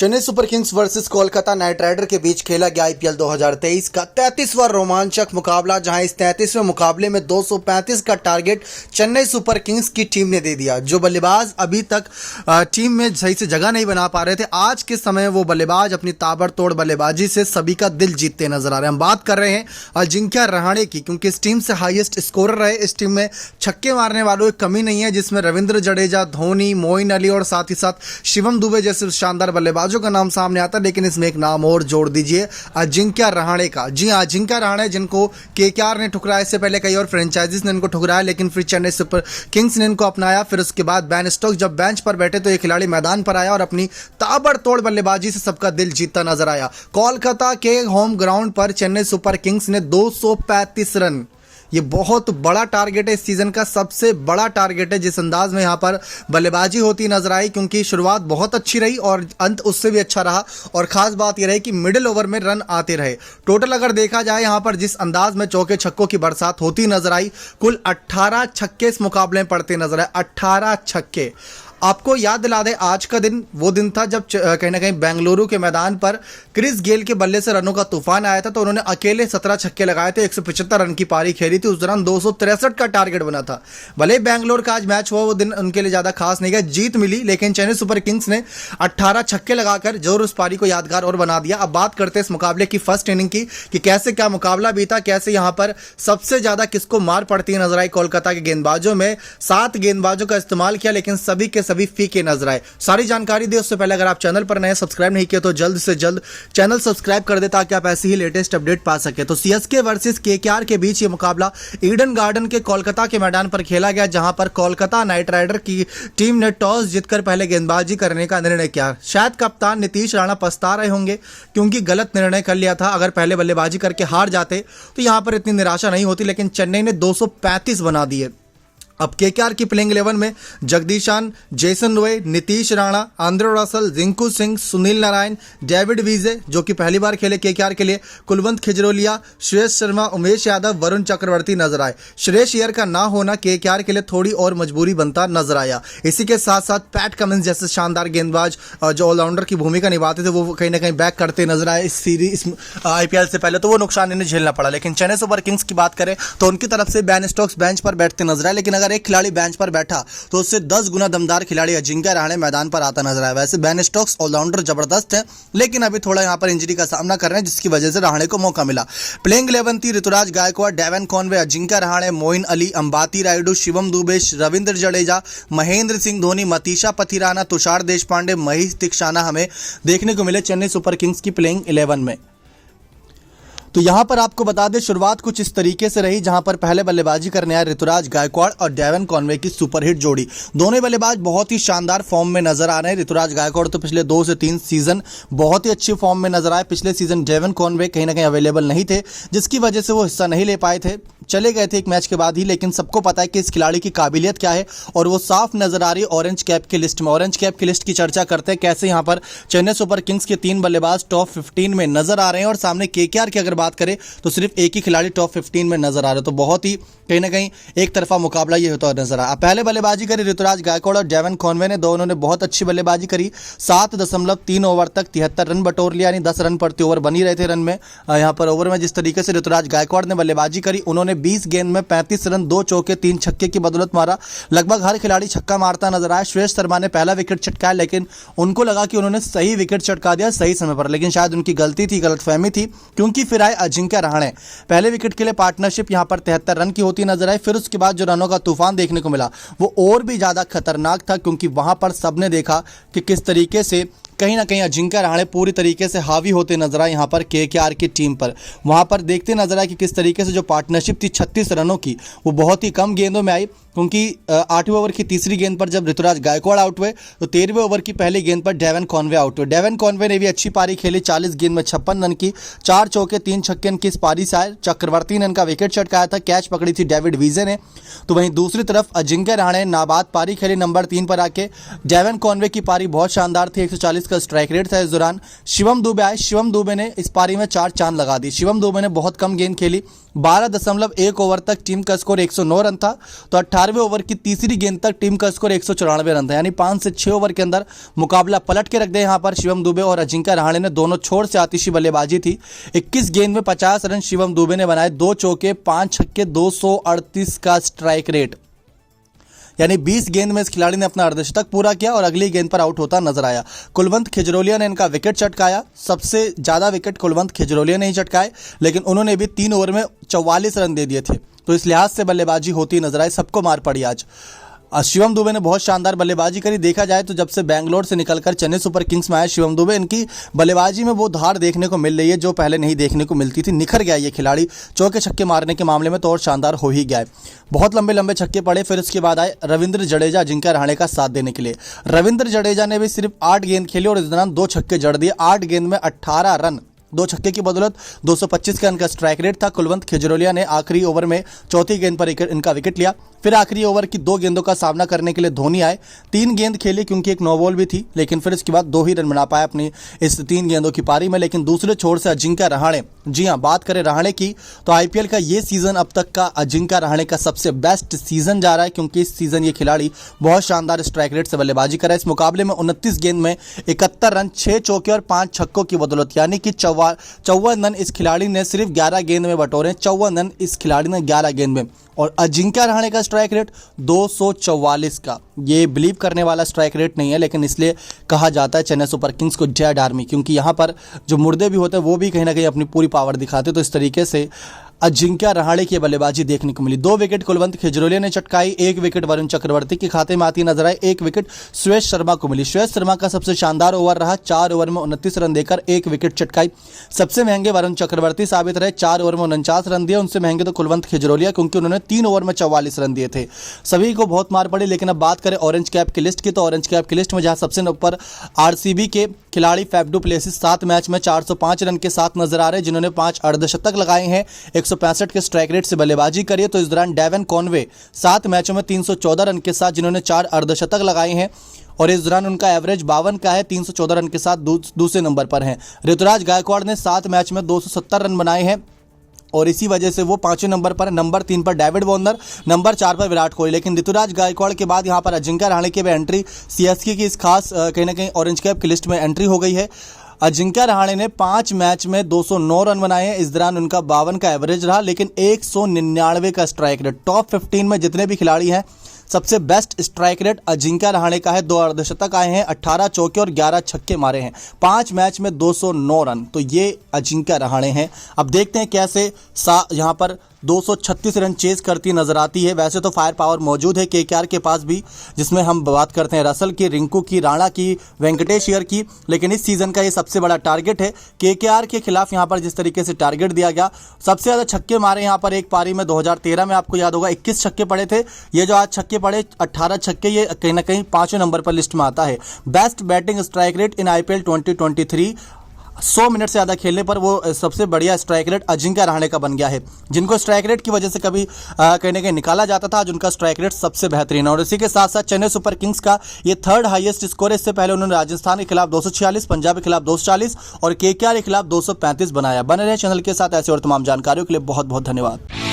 Chennai Super Kings versus Kolkata Knight Rider के बीच खेला गया आईपीएल 2023 का 33वां रोमांचक मुकाबला, जहां इस 33वें मुकाबले में 235 का टारगेट चेन्नई सुपर किंग्स की टीम ने दे दिया। जो बल्लेबाज अभी तक टीम में सही से जगह नहीं बना पा रहे थे, आज के समय वो बल्लेबाज अपनी ताबड़तोड़ बल्लेबाजी से सभी का दिल जीतते नजर आ रहे हैं। हम बात कर रहे हैं अजिंक्य रहाणे की, क्योंकि इस टीम से हाईएस्ट स्कोरर रहे। इस टीम में छक्के मारने वालों की कमी नहीं है, जिसमें रविंद्र जडेजा, धोनी, मोइन अली और साथ ही साथ शिवम दुबे जैसे शानदार बल्लेबाजों का नाम सामने आता है। लेकिन इसमें एक नाम और जोड़ दीजिए, अजिंक्य रहाणे का। जी हां, अजिंक्य रहाणे जिनको केकेआर ने ठुकराया, इससे पहले कई और फ्रेंचाइजीज ने इनको ठुकराया, लेकिन फिर चेन्नई सुपर किंग्स ने इनको अपनाया। फिर उसके बाद बेन स्टोक्स जब बेंच पर बैठे तो ये खिलाड़ी मैदान पर आया और अपनी ताबड़तोड़ बल्लेबाजी से सबका दिल जीतता नजर आया। कोलकाता के होम ग्राउंड पर चेन्नई सुपर किंग्स ने 235 रन, ये बहुत बड़ा टारगेट है, इस सीजन का सबसे बड़ा टारगेट है। जिस अंदाज में यहां पर बल्लेबाजी होती नजर आई, क्योंकि शुरुआत बहुत अच्छी रही और अंत उससे भी अच्छा रहा। और खास बात यह रही कि मिडिल ओवर में रन आते रहे। टोटल अगर देखा जाए यहां पर जिस अंदाज में चौके छक्कों की बरसात होती नजर आई, कुल 18 छक्के इस मुकाबले में पड़ते नजर आए। 18 छक्के। आपको याद दिला दे, आज का दिन वो दिन था जब कहीं ना कहीं बेंगलुरु के मैदान पर क्रिस गेल के बल्ले से रनों का तूफान आया था। तो उन्होंने अकेले 17 छक्के लगाए थे, 175 रन की पारी खेली थी। उस दौरान 263 का टारगेट बना था। भले बेंगलोर का आज मैच हुआ, वो दिन उनके लिए ज्यादा खास नहीं गया, जीत मिली, लेकिन चेन्नई सुपर किंग्स ने 18 छक्के लगाकर जरूर उस पारी को यादगार और बना दिया। अब बात करते हैं इस मुकाबले की फर्स्ट इनिंग की, कि कैसे क्या मुकाबला बीता, कैसे यहां पर सबसे ज्यादा किसको मार पड़ती नजर आई। कोलकाता के गेंदबाजों में 7 गेंदबाजों का इस्तेमाल किया, लेकिन सभी के सभी फीके नजर आए। सारी जानकारी दे उससे पहले अगर आप चैनल पर नए सब्सक्राइब नहीं किया तो जल्द से जल्द चैनल सब्सक्राइब कर दे, ताकि आप ऐसी ही लेटेस्ट अपडेट पा सके। तो सीएसके वर्सेस केकेआर के बीच ये मुकाबला ईडन गार्डन के कोलकाता के मैदान पर खेला गया, जहां पर कोलकाता नाइट राइडर की टीम ने टॉस जीतकर पहले गेंदबाजी करने का निर्णय किया। शायद कप्तान नीतीश राणा पछता रहे होंगे, क्योंकि गलत निर्णय कर लिया था। अगर पहले बल्लेबाजी करके हार जाते तो यहां पर इतनी निराशा नहीं होती, लेकिन चेन्नई ने 235 बना दिए। अब केकेआर की प्लेइंग 11 में Jagadeesan, Jason Roy, Nitish Rana, Andre Russell, Rinku Singh, Sunil Narine, David Wiese जो कि पहली बार खेले केकेआर के लिए, कुलवंत खिजरोलिया, श्रेयस शर्मा, उमेश यादव, वरुण चक्रवर्ती नजर आए। श्रेयस अय्यर का ना होना केकेआर के लिए थोड़ी और मजबूरी बनता नजर आया। इसी के साथ साथ पैट कमिंस जैसे शानदार गेंदबाज जो ऑलराउंडर की भूमिका निभाते थे, वो कहीं ना कहीं बैक करते नजर आए इस सीरीज आईपीएल से पहले, तो वो नुकसान इन्हें झेलना पड़ा। लेकिन चेन्नई सुपर किंग्स की बात करें तो उनकी तरफ से बेन स्टोक्स बेंच पर बैठते नजर आए, लेकिन एक खिलाड़ी बेंच पर बैठा तो उससे 10 गुना दमदार खिलाड़ी अजिंक्य रहाणे मैदान पर आता नजर आया। वैसे बेन स्टोक्स ऑलराउंडर जबरदस्त है, लेकिन अभी थोड़ा यहां पर इंजरी का सामना कर रहे हैं, जिसकी वजह से रहाणे को मौका मिला। प्लेइंग 11 थी ऋतुराज गायकवाड़, डेवन कॉनवे, अजिंक्य रहाणे, मोइन अली, अंबाती रायडू, शिवम दुबे, रविंद्र जडेजा, महेंद्र सिंह धोनी, मतीशा पथिराना, तुषार देशपांडे, महेश दीक्षाना हमें देखने को मिले चेन्नई सुपर किंग्स की प्लेइंग 11 में। तो यहां पर आपको बता दें, शुरुआत कुछ इस तरीके से रही, जहां पर पहले बल्लेबाजी करने आए ऋतुराज गायकवाड़ और डेवन कॉनवे की सुपरहिट जोड़ी। दोनों बल्लेबाज बहुत ही शानदार फॉर्म में नजर आ रहे हैं। ऋतुराज गायकवाड़ तो पिछले 2 से 3 सीजन बहुत ही अच्छी फॉर्म में नजर आए। पिछले सीजन डेवन कॉनवे कहीं ना कहीं अवेलेबल नहीं थे, जिसकी वजह से वो हिस्सा नहीं ले पाए थे, चले गए थे एक मैच के बाद ही। लेकिन सबको पता है कि इस खिलाड़ी की काबिलियत क्या है, और वो साफ नजर आ रही है ऑरेंज कैप की लिस्ट में। ऑरेंज कैप की लिस्ट की चर्चा करते हैं, कैसे यहां पर चेन्नई सुपर किंग्स के 3 बल्लेबाज टॉप 15 में नजर आ रहे हैं, और सामने केकेआर की अगर बात करें तो सिर्फ एक ही खिलाड़ी टॉप 15 में नजर आ रहे हैं। तो बहुत ही कहीं ना कहीं एक तरफा मुकाबला ये होता नजर आया। पहले बल्लेबाजी करी ऋतुराज गायकवाड़ और डेवन कॉनवे ने, दोनों ने बहुत अच्छी बल्लेबाजी करी। 7.3 ओवर तक 73 रन बटोर लिया, यानी 10 रन प्रति ओवर बनी रहे थे रन में। यहां पर ओवर में जिस तरीके से ऋतुराज गायकवाड़ ने बल्लेबाजी करी, उन्होंने 20 गेंद में 35 रन, 2 चौके 3 छक्के की बदौलत मारा। लगभग हर खिलाड़ी छक्का मारता नजर आया। श्रेयस शर्मा ने पहला विकेट चटकाया, लेकिन उनको लगा कि उन्होंने सही विकेट चटका दिया सही समय पर, लेकिन शायद उनकी गलती थी, गलतफहमी थी, क्योंकि फिर आए अजिंक्य रहाणे। पहले विकेट के लिए पार्टनरशिप यहां पर 73 रन की होती नजर आई। फिर उसके बाद जो रनों का तूफान देखने को मिला वो और भी ज्यादा खतरनाक था, क्योंकि वहां पर सबने देखा कि किस तरीके से कहीं ना कहीं अजिंक्य रहाणे पूरी तरीके से हावी होते नजर आए यहां पर केकेआर की टीम पर। वहां पर देखते नजर आए कि किस तरीके से जो पार्टनरशिप थी 36 रनों की, वो बहुत ही कम गेंदों में आई, क्योंकि 8वें ओवर की तीसरी गेंद पर जब ऋतुराज गायकवाड़ आउट हुए तो 13वें ओवर की पहली गेंद पर डेवन कॉनवे आउट हुए। डेवन कॉनवे ने भी अच्छी पारी खेली, 40 गेंद में 56 रन की, 4 चौके 3 छक्के इनकी इस पारी से आए। चक्रवर्ती ने इनका विकेट चटकाया था, कैच पकड़ी थी डेविड विजे ने। तो वहीं दूसरी तरफ अजिंक्य रहाणे नाबाद पारी खेली नंबर 3 पर आके। डेवन कॉनवे की पारी बहुत शानदार थी, 140 का स्ट्राइक रेट था इस दौरान। शिवम दुबे आए, शिवम दुबे ने इस पारी में 4 चांद लगा दी। शिवम दुबे ने बहुत कम गेंद खेली, 12.1 ओवर तक टीम का स्कोर 109 रन था। तो 18वें ओवर की तीसरी गेंद तक टीम का स्कोर 194 रन था, यानी 5 से 6 ओवर के अंदर मुकाबला पलट के रख दिया यहाँ पर शिवम दुबे और अजिंक्य रहाणे ने। दोनों छोर से आतिशी बल्लेबाजी थी। 21 गेंद में 50 रन शिवम दुबे ने बनाए, 2 चौके 5 छक्के, 238 का स्ट्राइक रेट, यानी 20 गेंद में इस खिलाड़ी ने अपना अर्धशतक पूरा किया और अगली गेंद पर आउट होता नजर आया। कुलवंत खिजरोलिया ने इनका विकेट चटकाया। सबसे ज्यादा विकेट कुलवंत खिजरोलिया ने ही चटकाए, लेकिन उन्होंने भी 3 ओवर में 44 रन दे दिए थे। तो इस लिहाज से बल्लेबाजी होती नजर आई, सबको मार पड़ी आज। शिवम दुबे ने बहुत शानदार बल्लेबाजी करी। देखा जाए तो जब से बेंगलोर से निकलकर चेन्नई सुपर किंग्स में आया शिवम दुबे, इनकी बल्लेबाजी में वो धार देखने को मिल रही है जो पहले नहीं देखने को मिलती थी। निखर गया ये खिलाड़ी, चौके छक्के मारने के मामले में तो और शानदार हो ही गया है। बहुत लंबे लंबे छक्के पड़े। फिर उसके बाद आए रविंद्र जडेजा अजिंक्य रहाणे का साथ देने के लिए। रविंद्र जडेजा ने भी सिर्फ 8 गेंद खेली और इस दौरान 2 छक्के जड़ दिए। 8 गेंद में 18 रन, 2 छक्के की बदौलत 225 का इनका स्ट्राइक रेट था। कुलवंत खिजरोलिया ने आखिरी ओवर में चौथी गेंद पर इनका विकेट लिया। फिर आखिरी ओवर की 2 गेंदों का सामना करने के लिए धोनी आए। 3 गेंद खेली क्योंकि एक नो बॉल भी थी, लेकिन फिर इसके बाद 2 ही रन बना पाया अपनी इस 3 गेंदों की पारी में। लेकिन दूसरे छोर से अजिंक्य रहाणे, जी हां, बात करें रहाणे की तो आईपीएल का ये सीजन अब तक का अजिंक्य रहाणे का सबसे बेस्ट सीजन जा रहा है, क्योंकि इस सीजन ये खिलाड़ी बहुत शानदार स्ट्राइक रेट से बल्लेबाजी कर रहा है। इस मुकाबले में 29 गेंद में 71 रन, 6 चौके और 5 छक्कों की बदौलत, यानी कि 54 रन इस खिलाड़ी ने सिर्फ 11 गेंद में बटोरे। 54 रन इस खिलाड़ी ने 11 गेंद में। और अजिंक्य रहाणे का स्ट्राइक रेट 244 का, ये बिलीव करने वाला स्ट्राइक रेट नहीं है, लेकिन इसलिए कहा जाता है चेन्नई सुपर किंग्स को डेड आर्मी, क्योंकि यहाँ पर जो मुर्दे भी होते हैं वो भी कहीं ना कहीं अपनी पूरी पावर दिखाते। तो इस तरीके से अजिंक्य रहाणे की बल्लेबाजी देखने को मिली। 2 विकेट कुलवंत खिजरोलिया ने चटकाई, 1 विकेट वरुण चक्रवर्ती के खाते में आती नजर आई, 1 विकेट सुयश शर्मा को मिली। सुयश शर्मा का सबसे शानदार ओवर रहा, 4 ओवर में 29 रन देकर 1 विकेट चटकाई। सबसे महंगे वरुण चक्रवर्ती साबित रहे, 4 ओवर में 49 रन दिए। उनसे महंगे तो कुलवंत खिजरोलिया, क्योंकि उन्होंने 3 ओवर में 44 रन दिए थे। सभी को बहुत मार पड़ी। लेकिन अब बात करें ऑरेंज कैप की लिस्ट की, तो ऑरेंज कैप की लिस्ट में जहां सबसे ऊपर आरसीबी के खिलाड़ी फैफ डू प्लेसिस 7 मैच में 405 रन के साथ नजर आ रहे हैं, जिन्होंने 5 अर्धशतक लगाए हैं, 165 के स्ट्राइक रेट से बल्लेबाजी करी है। तो इस दौरान डेवन कॉनवे 7 मैचों में 314 रन के साथ, जिन्होंने 4 अर्धशतक लगाए हैं, और इस दौरान उनका एवरेज 52 का है, 314 रन के साथ दूसरे नंबर पर हैं। ऋतुराज गायकवाड़ ने 7 मैच में 270 रन बनाए हैं और इसी वजह से वो 5वें नंबर पर है। नंबर 3 पर डेविड वॉर्नर, नंबर 4 पर विराट कोहली। लेकिन ऋतुराज गायकवाड़ के बाद यहाँ पर अजिंक्य रहाणे की भी एंट्री सीएसके की इस खास कहीं ना कहीं ऑरेंज कैप की लिस्ट में एंट्री हो गई है। अजिंक्य रहाणे ने 5 मैच में 209 रन बनाए हैं। इस दौरान उनका 52 का एवरेज रहा, लेकिन 199 का स्ट्राइक रेट। टॉप 15 में जितने भी खिलाड़ी हैं, सबसे best strike rate Ajinkya Rahane का है। 2 अर्धशतक आए हैं, 18 चौके और 11 छक्के मारे हैं, 5 मैच में 209 रन। तो ये अजिंक्य रहाणे हैं। अब देखते हैं कैसे यहाँ पर 236 रन चेज करती नजर आती है। वैसे तो फायर पावर मौजूद है केकेआर के पास भी, जिसमें हम बात करते हैं रसल की, रिंकू की, राणा की, वेंकटेश अय्यर की। लेकिन इस सीजन का ये सबसे बड़ा टारगेट है केकेआर के खिलाफ। यहाँ पर जिस तरीके से टारगेट दिया गया, सबसे ज्यादा छक्के मारे यहाँ पर एक पारी में 2013 में, आपको याद होगा 21 छक्के पड़े थे। ये जो आज छक्के पड़े 18 छक्के, ये कहीं ना कहीं 5वें नंबर पर लिस्ट में आता है। Best batting strike rate in IPL 2023, 100 minute से ज्यादा खेलने पर वो सबसे बढ़िया स्ट्राइक रेट अजिंक्य रहाणे का बन गया है। जिनको स्ट्राइक रेट की वजह से कभी कहीं ना कहीं निकाला जाता था, आज उनका स्ट्राइक रेट सबसे बेहतरीन है। और इसी के साथ साथ चेन्नई सुपर किंग्स का ये 3rd हाईएस्ट स्कोर है। इससे पहले उन्होंने राजस्थान के खिलाफ 246, पंजाब के खिलाफ 240 और केकेआर के खिलाफ 235 बनाया। बने रहे चैनल के साथ ऐसे और तमाम जानकारियों के लिए बहुत बहुत धन्यवाद।